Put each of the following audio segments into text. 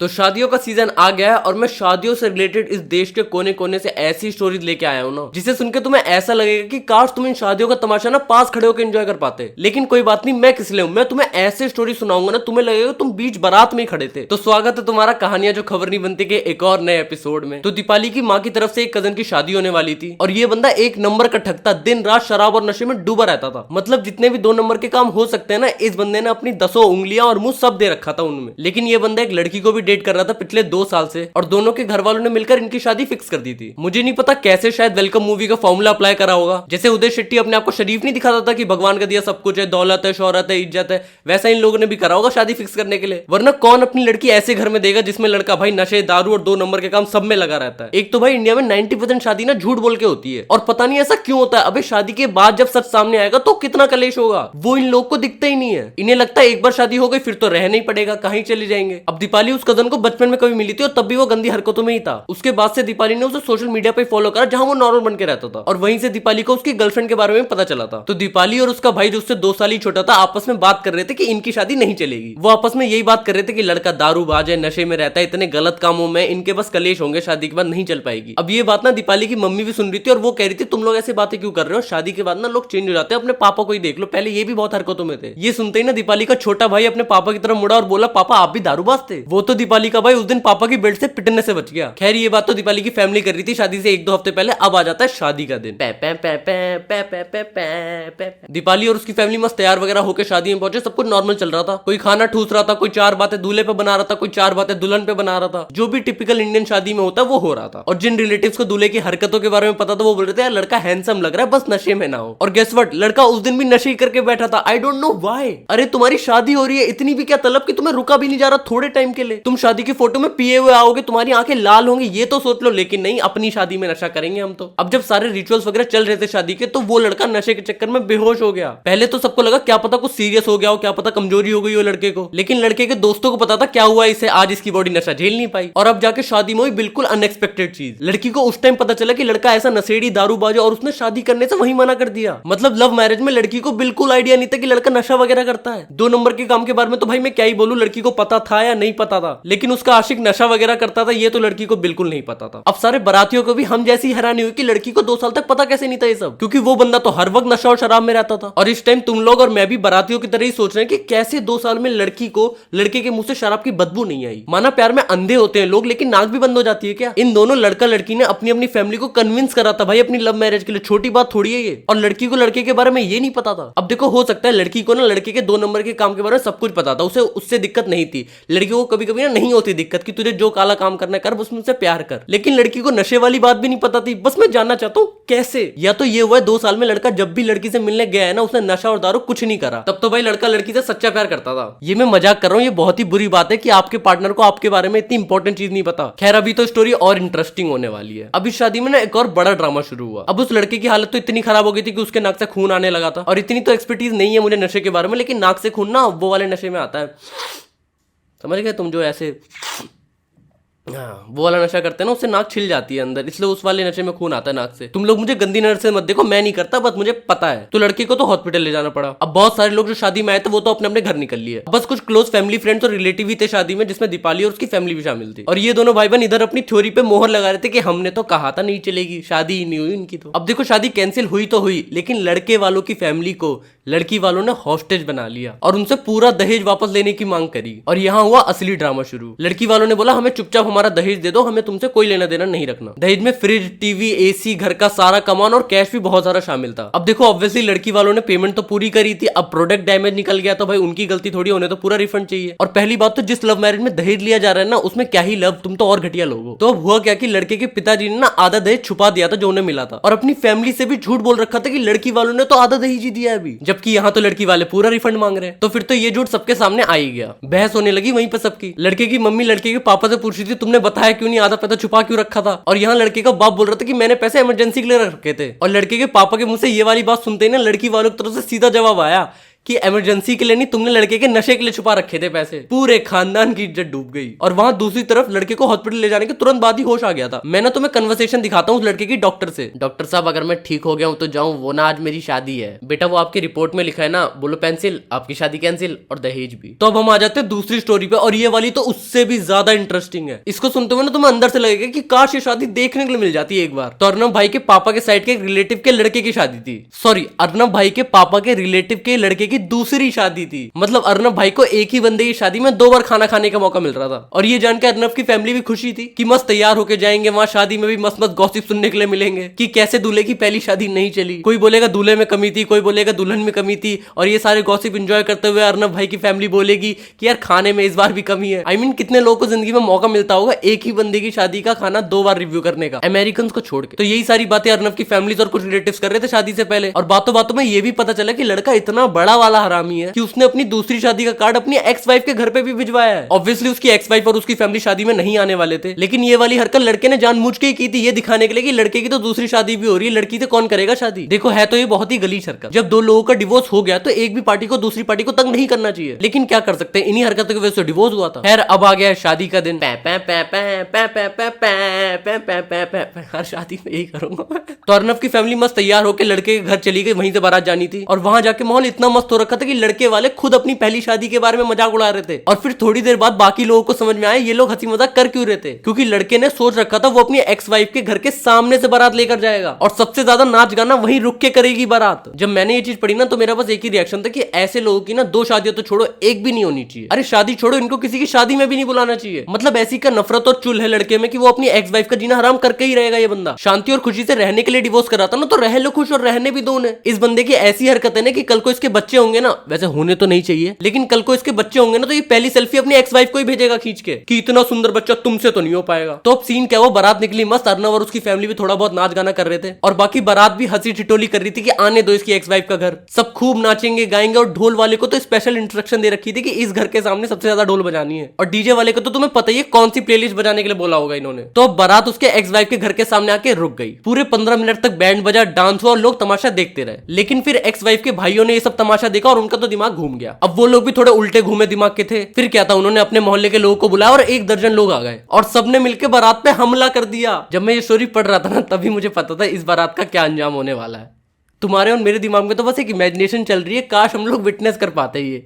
तो शादियों का सीजन आ गया है और मैं शादियों से रिलेटेड इस देश के कोने कोने से ऐसी स्टोरीज लेके आया हूं ना जिसे सुन के तुम्हें ऐसा लगेगा कि काश तुम इन शादियों का तमाशा ना पास खड़े होकर एंजॉय कर पाते। लेकिन कोई बात नहीं, मैं किस लिए हूं, मैं तुम्हें ऐसे स्टोरी सुनाऊंगा ना तुम्हें लगेगा तुम बीच बारात में ही खड़े थे। तो स्वागत है तुम्हारा कहानियां जो खबर नहीं बनती के एक और नए एपिसोड में। तो दीपाली की माँ की तरफ से एक कजन की शादी होने वाली थी और ये बंदा एक नंबर का ठगता, दिन रात शराब और नशे में डूबा रहता था। मतलब जितने भी 2 नंबर के काम हो सकते हैं ना, इस बंदे ने अपनी 10 उंगलियां और मुंह सब दे रखा था उनमें। लेकिन ये बंदा एक लड़की को भी डेट कर रहा था पिछले 2 साल से और दोनों के घर वालों ने मिलकर इनकी शादी फिक्स कर दी थी। मुझे नहीं पता कैसे, शायद वेलकम मूवी का फॉर्मूला अप्लाई करा होगा। जैसे उदय शेट्टी अपने आप को शरीफ नहीं दिखाता था कि भगवान का दिया सब कुछ है, दौलत है, शोहरत है, इज्जत है, वैसा इन लोगों ने भी करा होगा शादी फिक्स करने के लिए। वरना कौन अपनी लड़की ऐसे घर में देगा जिसमें लड़का भाई नशे, दारू और 2 नंबर के काम सब में लगा रहता है। एक तो भाई इंडिया में 90% शादी ना झूठ बोल के होती है और पता नहीं ऐसा क्यों होता है। अबे शादी के बाद जब सच सामने आएगा तो कितना कलेश होगा, वो इन लोग को दिखता ही नहीं है। इन्हें लगता है एक बार शादी हो गई फिर तो रहना ही पड़ेगा, कहीं चले जाएंगे। अब दीपाली उस कजन को बचपन में कभी मिली थी और तब भी वो गंदी हरकतों में ही था। उसके बाद से दीपाली ने उसे सोशल मीडिया पे फॉलो करा जहां वो नॉर्मल बन के रहता था और वहीं से दीपाली को उसकी गर्लफ्रेंड के बारे में पता चला था। तो दीपाली और उसका भाई जो उससे 2 साल ही छोटा था आपस में बात कर रहे थे कि इनकी शादी नहीं चलेगी। वो आपस में यही बात कर रहे थे कि लड़का दारूबाज है, नशे में रहता है, इतने गलत कामों में, इनके बस कलेश होंगे, शादी के बाद नहीं चल पाएगी। अब ये बात ना दीपाली की मम्मी भी सुन रही थी और वो कह रही थी तुम लोग ऐसी बातें क्यों कर रहे हो, शादी के बाद ना लोग चेंज हो जाते हैं, अपने पापा को ही देख लो, पहले ये भी बहुत हरकतों में थे। ये सुनते ही ना दीपाली का छोटा भाई अपने पापा की तरफ मुड़ा और बोला पापा आप भी दारूबाज थे। वो तो दीपाली का भाई उस दिन पापा की बेल्ट से पिटने से बच गया। खैर ये बात तो दीपाली की फैमिली कर रही थी शादी से 1-2 हफ्ते पहले। अब आ जाता है शादी का दिन। दीपाली और उसकी फैमिली मस्त तैयार वगैरह होकर शादी में पहुंचे। सब कुछ नॉर्मल चल रहा था, कोई खाना ठूस रहा था, कोई 4 बातें दूल्हे पे बना रहा था, कोई 4 बातें दुल्हन पे बना रहा था। जो भी टिपिकल इंडियन शादी में होता है वो हो रहा था। और जिन रिलेटिव्स को दूल्हे की हरकतों के बारे में पता था वो बोल रहे थे यार लड़का हैंडसम लग रहा है, बस नशे में ना हो। और गेस व्हाट, लड़का उस दिन भी नशे करके बैठा था। I don't know why. अरे तुम्हारी शादी हो रही है, इतनी भी क्या तलब कि तुम्हें रुका भी नहीं जा रहा थोड़े टाइम के लिए। तुम शादी की फोटो में पिए हुए आओगे, तुम्हारी आंखें लाल होंगी, ये तो सोच लो। लेकिन नहीं, अपनी शादी में नशा करेंगे हम तो। अब जब सारे रिचुअल्स वगैरह चल रहे थे शादी के तो वो लड़का नशे के चक्कर में बेहोश हो गया। पहले तो सबको लगा क्या पता कुछ सीरियस हो गया हो, क्या पता कमजोरी हो गई हो लड़के को। लेकिन लड़के के दोस्तों को पता था क्या हुआ इसे, आज इसकी बॉडी नशा झेल नहीं पाई। और अब जाके शादी में हुई बिल्कुल अनएक्सपेक्टेड चीज। लड़की को उस टाइम पता चला कि लड़का ऐसा नशेड़ी दारूबाज है और उसने शादी करने से वही मना कर दिया। मतलब लव मैरिज में लड़की को बिल्कुल आइडिया नहीं था कि लड़का नशा वगैरह करता है। 2 नंबर के काम के बारे में तो भाई मैं क्या ही बोलूं, लड़की को पता था या नहीं पता था, लेकिन उसका आशिक नशा वगैरह करता था ये तो लड़की को बिल्कुल नहीं पता था। अब सारे बारातियों को भी हम जैसी हैरानी हुई कि लड़की को 2 साल तक पता कैसे नहीं था ये सब, क्योंकि वो बंदा तो हर वक्त नशा और शराब में रहता था। और इस टाइम तुम लोग और मैं भी बारातियों की तरह ही सोच रहे हैं कि कैसे 2 साल में लड़की को लड़के के मुंह से शराब की बदबू नहीं आई। माना प्यार में अंधे होते हैं लोग, लेकिन नाक भी बंद हो जाती है क्या। इन दोनों लड़का लड़की ने अपनी अपनी फैमिली को कन्विंस करा था भाई अपनी लव मैरिज के लिए, छोटी बात थोड़ी है ये। और लड़की को लड़के के बारे में ये नहीं पता था। अब देखो हो सकता है लड़की को ना लड़के के 2 नंबर के काम के बारे में सब कुछ पता था, उसे उससे दिक्कत नहीं थी। लड़की को कभी कभी ना नहीं होती दिक्कत कि तुझे जो काला काम करना कर, बस मुझसे प्यार कर। लेकिन लड़की को नशे वाली बात भी नहीं पता थी। बस मैं जानना चाहता हूँ कैसे। या तो ये हुआ 2 साल में लड़का जब भी लड़की से मिलने गया है ना उसने नशा और दारू कुछ नहीं करा, तब तो भाई लड़का लड़की से सच्चा प्यार करता था। ये मैं मजाक कर रहा हूँ, ये बहुत ही बुरी बात है कि आपके पार्टनर को आपके बारे में इतनी इंपॉर्टेंट चीज नहीं पता। खैर अभी तो स्टोरी और इंटरेस्टिंग होने वाली है। अब इस शादी में ना एक और बड़ा ड्रामा शुरू हुआ। अब उस लड़के की हालत तो इतनी खराब हो गई थी कि उसके नाक से खून आने लगा था। और इतनी तो एक्सपर्टीज नहीं है मुझे नशे के बारे में, लेकिन नाक से खून ना वो वाले नशे में आता है, समझ गए तुम, जो ऐसे वो वाला नशा करते हैं ना उससे नाक छिल जाती है अंदर, इसलिए उस वाले नशे में खून आता है नाक से। तुम लोग मुझे गंदी नजर से मत देखो, मैं नहीं करता, बस मुझे पता है। तो लड़के को तो हॉस्पिटल ले जाना पड़ा। अब बहुत सारे लोग जो शादी में आए थे वो तो अपने अपने घर निकल लिए। बस कुछ क्लोज फैमिली फ्रेंड्स और रिलेटिव ही थे शादी में, जिसमें दीपाली और उसकी फैमिली भी शामिल थी। और ये दोनों भाई बहन इधर अपनी थ्योरी पे मोहर लगा रहे थे कि हमने तो कहा था नहीं चलेगी, शादी ही नहीं हुई इनकी। तो अब देखो शादी कैंसिल हुई तो हुई, लेकिन लड़के वालों की फैमिली को लड़की वालों ने हॉस्टेज बना लिया और उनसे पूरा दहेज वापस लेने की मांग करी। और यहाँ हुआ असली ड्रामा शुरू। लड़की वालों ने बोला हमें चुपचाप हमारा दहेज दे दो, हमें तुमसे कोई लेना देना नहीं रखना। दहेज में फ्रिज, टीवी, एसी, घर का सारा सामान और कैश भी बहुत सारा शामिल था। अब देखो ऑब्वियसली लड़की वालों ने पेमेंट तो पूरी करी थी, अब प्रोडक्ट डैमेज निकल गया तो भाई उनकी गलती थोड़ी, होने तो पूरा रिफंड चाहिए। और पहली बात तो जिस लव मैरिज में दहेज लिया जा रहा है ना उसमें क्या ही लव, तुम तो और घटिया लोग हो। तो अब हुआ क्या कि लड़के के पिताजी ने ना आधा दहेज छुपा दिया था जो उन्हें मिला था, और अपनी फैमिली से भी झूठ बोल रखा था कि लड़की वालों ने तो आधा दहेज ही दिया है अभी, जबकि यहाँ तो लड़की वाले पूरा रिफंड मांग रहे हैं। तो फिर तो ये झूठ सबके सामने आ ही गया, बहस होने लगी वहीं पर सबकी। लड़के की मम्मी लड़के के पापा से पूछ रही थी तुमने बताया क्यों नहीं, आधा पैसा छुपा क्यों रखा था। और यहाँ लड़के का बाप बोल रहा था कि मैंने पैसे इमरजेंसी के लिए रखे थे। और लड़के के पापा के मुंह से ये वाली बात सुनते ही ना लड़की वालों की तरफ से सीधा जवाब आया कि इमरजेंसी के लिए नहीं, तुमने लड़के के नशे के लिए छुपा रखे थे पैसे। पूरे खानदान की इज्जत डूब गई। और वहां दूसरी तरफ लड़के को हॉस्पिटल ले जाने के तुरंत बाद ही होश आ गया था। मैं ना तुम्हें कन्वर्सेशन दिखाता हूँ उस लड़के की डॉक्टर से। डॉक्टर साहब अगर मैं ठीक हो गया हूँ तो जाऊँ, वो ना आज मेरी शादी है। बेटा वो आपकी रिपोर्ट में लिखा है ना, बोलो पेंसिल, आपकी शादी कैंसिल और दहेज भी। तो अब हम आ जाते हैं दूसरी स्टोरी पे, और ये वाली तो उससे भी ज्यादा इंटरेस्टिंग है। इसको सुनते हुए ना तुम्हें अंदर से लगेगा कि काश ये शादी देखने के लिए मिल जाती है एक बार। तो अर्नब भाई के पापा के साइड के एक रिलेटिव के लड़के की शादी थी। सॉरी, अर्नब भाई के पापा के रिलेटिव के लड़के की दूसरी शादी थी। मतलब अर्नब भाई को एक ही बंदे की शादी में 2 बार खाना खाने का मौका मिल रहा था। और ये जानकर अर्नब की फैमिली भी खुशी थी कि मस्त तैयार होके जाएंगे, वहां शादी में भी मस्त मस्त गॉसिप सुनने के लिए मिलेंगे कि कैसे दूल्हे की पहली शादी नहीं चली। कोई बोलेगा दूल्हे में कमी थी, कोई बोलेगा दुल्हन में कमी थी। और ये सारे गॉसिप एंजॉय करते हुए अर्नब भाई की फैमिली बोलेगी कि यार खाने में इस बार भी कमी है। I mean, कितने लोगों को जिंदगी में मौका मिलता होगा एक ही बंदे की शादी का खाना 2 बार रिव्यू करने का, अमेरिकन को छोड़ के। तो यही सारी बातें अर्नब की फैमिलीज और कुछ रिलेटिव्स कर रहे थे शादी से पहले। और बातों बातों में ये भी पता चला कि लड़का इतना बड़ा वाला हरामी है कि उसने अपनी दूसरी शादी का कार्ड अपनी एक्स वाइफ के घर पे भी भिजवाया है। ऑब्वियसली उसकी एक्स वाइफ और उसकी फैमिली शादी में नहीं आने वाले थे, लेकिन ये वाली हरकत लड़के ने जानबूझ के ही की थी, ये दिखाने के लिए कि लड़के की तो दूसरी शादी भी हो रही है, लड़की से कौन करेगा शादी। देखो है तो ये बहुत ही गलीज हरकत। जब 2 लोगों का डिवोर्स हो गया तो एक भी पार्टी को दूसरी पार्टी को तंग नहीं करना चाहिए, लेकिन क्या कर सकते हैं, इन्हीं हरकतों की वजह से डिवोर्स हुआ था। खैर अब आ गया शादी का दिन। हर शादी में यही करूंगा। तो अर्नब की फैमिली मस्त तैयार होकर लड़के के घर चली गई, वहीं से बारात जानी थी। और वहां जाके माहौल इतना मस्त हो रखा था कि लड़के वाले खुद अपनी पहली शादी के बारे में मजाक उड़ा रहे थे। और फिर थोड़ी देर बाद बाकी लोगों को समझ में आया ये लोग हंसी मजाक कर क्यों रहे थे, क्योंकि लड़के ने सोच रखा था वो अपनी एक्स वाइफ के घर के सामने से बारात लेकर जाएगा और सबसे ज्यादा नाच गाना वहीं रुक के करेगी बारात। जब मैंने ये चीज पढ़ी ना तो मेरा बस एक ही रिएक्शन था कि ऐसे लोगों की ना 2 शादियां तो छोड़ो, एक भी नहीं होनी चाहिए। अरे शादी छोड़ो, इनको किसी की शादी में भी नहीं बुलाना चाहिए। मतलब ऐसी का नफरत और चुल है लड़के में कि वो अपनी एक्स वाइफ का जीना हराम करके ही रहेगा। ये बंदा शांति और खुशी से रहने के लिए डिवोर्स करा था ना, तो रह लो खुश और रहने भी दो ने। इस बंदे की ऐसी हरकत है ना कि कल को इसके बच्चे होंगे ना, वैसे होने तो नहीं चाहिए, लेकिन कल को इसके बच्चे होंगे ना तो ये पहली सेल्फी अपनी एक्स वाइफ को ही भेजेगा खींच के कि इतना सुंदर बच्चा तुमसे तो नहीं हो पाएगा। तो अब सीन क्या, वो बारात निकली मस्त, अर्नब और उसकी फैमिली भी थोड़ा बहुत नाच गाना कर रहे थे और बाकी बारात भी हंसी ठिठोली कर रही थी कि आने दो इसकी एक्स वाइफ का घर, सब खूब नाचेंगे गाएंगे। और ढोल वाले को तो स्पेशल इंस्ट्रक्शन दे रखी थी कि इस घर के सामने सबसे ज्यादा ढोल बजानी है। और डीजे वाले को तो तुम्हें पता ही है कौन सी प्लेलिस्ट बजाने के लिए बोला होगा इन्होंने। तो अब बारात उसके एक्स वाइफ के घर के सामने आके रुक गई। पूरे 15 मिनट तक बैंड बजा, डांस हुआ और लोग तमाशा देखते रहे। लेकिन फिर एक्स वाइफ के भाइयों ने ये सब तमाशा देखा और उनका तो दिमाग घूम गया। अब वो लोग भी थोड़े उल्टे घूमे दिमाग के थे। फिर क्या था, उन्होंने अपने मोहल्ले के लोगों को बुलाया और 1 दर्जन लोग आ गए और सबने मिलकर बारात पे हमला कर दिया। जब मैं ये स्टोरी पढ़ रहा था ना तभी मुझे पता था इस बारात का क्या अंजाम होने वाला है। तुम्हारे और मेरे दिमाग में तो बस एक इमेजिनेशन चल रही है, काश हम लोग विटनेस कर पाते। ये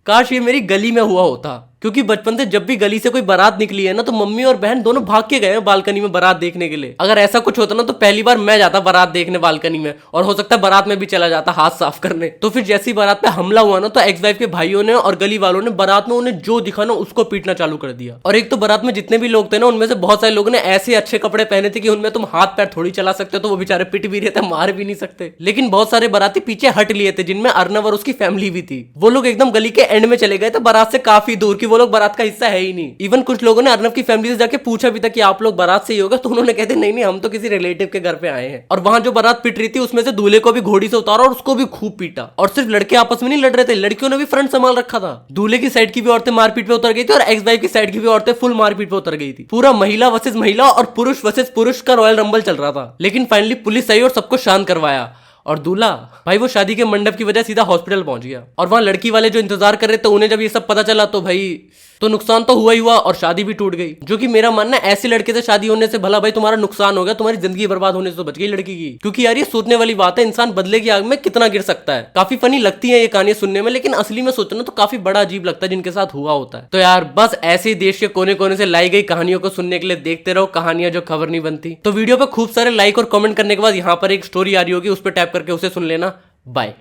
काश ये मेरी गली में हुआ होता, क्योंकि बचपन से जब भी गली से कोई बारात निकली है ना तो मम्मी और बहन दोनों भाग के गए हैं बालकनी में बारात देखने के लिए। अगर ऐसा कुछ होता ना तो पहली बार मैं जाता बारात देखने बालकनी में, और हो सकता है बारात में भी चला जाता हाथ साफ करने। तो फिर जैसी बारात पे हमला हुआ ना तो एक्स वाइफ के भाइयों ने और गली वालों ने बारात में उन्हें जो दिखा ना उसको पीटना चालू कर दिया। और एक तो बारात में जितने भी लोग थे ना उनमें से बहुत सारे लोगों ने ऐसे अच्छे कपड़े पहने थे कि उनमें तुम हाथ पैर थोड़ी चला सकते हो, तो वो बेचारे पिट भी रहे थे, मार भी नहीं सकते। लेकिन बहुत सारे बाराती पीछे हट लिए थे जिनमें अर्नब और उसकी फैमिली भी थी। वो लोग एकदम गली के एंड में चले गए थे बारात से काफी दूर की वो लोग बारात का हिस्सा है ही नहीं। इवन कुछ लोगों ने अर्नब की फैमिली से जाके पूछा भी था कि आप लोग बारात से ही होगा, तो उन्होंने कहते नहीं हम तो किसी रिलेटिव के घर पे आए हैं। और वहां जो बारात पिट रही थी उसमें से दूल्हे को भी घोड़ी से उतारा और उसको भी खूब पीटा। और सिर्फ लड़के आपस में नहीं लड़ रहे थे, लड़कियों ने भी फ्रंट संभाल रखा था। दूल्हे की साइड की भी औरतें मारपीट पे उतर गई थी और एक्स वाइफ की साइड की भी औरतें फुल मारपीट पे उतर गई थी। पूरा महिला वर्सेस महिला और पुरुष वर्सेस पुरुष का रॉयल रंबल चल रहा था। लेकिन फाइनली पुलिस आई और सबको शांत करवाया और दूल्हा भाई वो शादी के मंडप की वजह सीधा हॉस्पिटल पहुंच गया। और वहां लड़की वाले जो इंतजार कर रहे थे उन्हें जब ये सब पता चला तो भाई तो नुकसान तो हुआ ही हुआ और शादी भी टूट गई। जो कि मेरा मानना है ऐसे लड़के से शादी होने से भला भाई तुम्हारा नुकसान हो गया, तुम्हारी जिंदगी बर्बाद होने से तो बच गई लड़की की। क्योंकि यार ये सोचने वाली बात है, इंसान बदले की आग में कितना गिर सकता है। काफी फनी लगती है ये कहानियां सुनने में, लेकिन असली में सोचना तो काफी बड़ा अजीब लगता है जिनके साथ हुआ होता है। तो यार बस ऐसे ही देश के कोने कोने से लाई गई कहानियों को सुनने के लिए देखते रहो कहानियां जो खबर नहीं बनती। तो वीडियो पे खूब सारे लाइक और कमेंट करने के बाद यहाँ पर एक स्टोरी आ रही होगी, उस पर टैप करके उसे सुन लेना। बाय।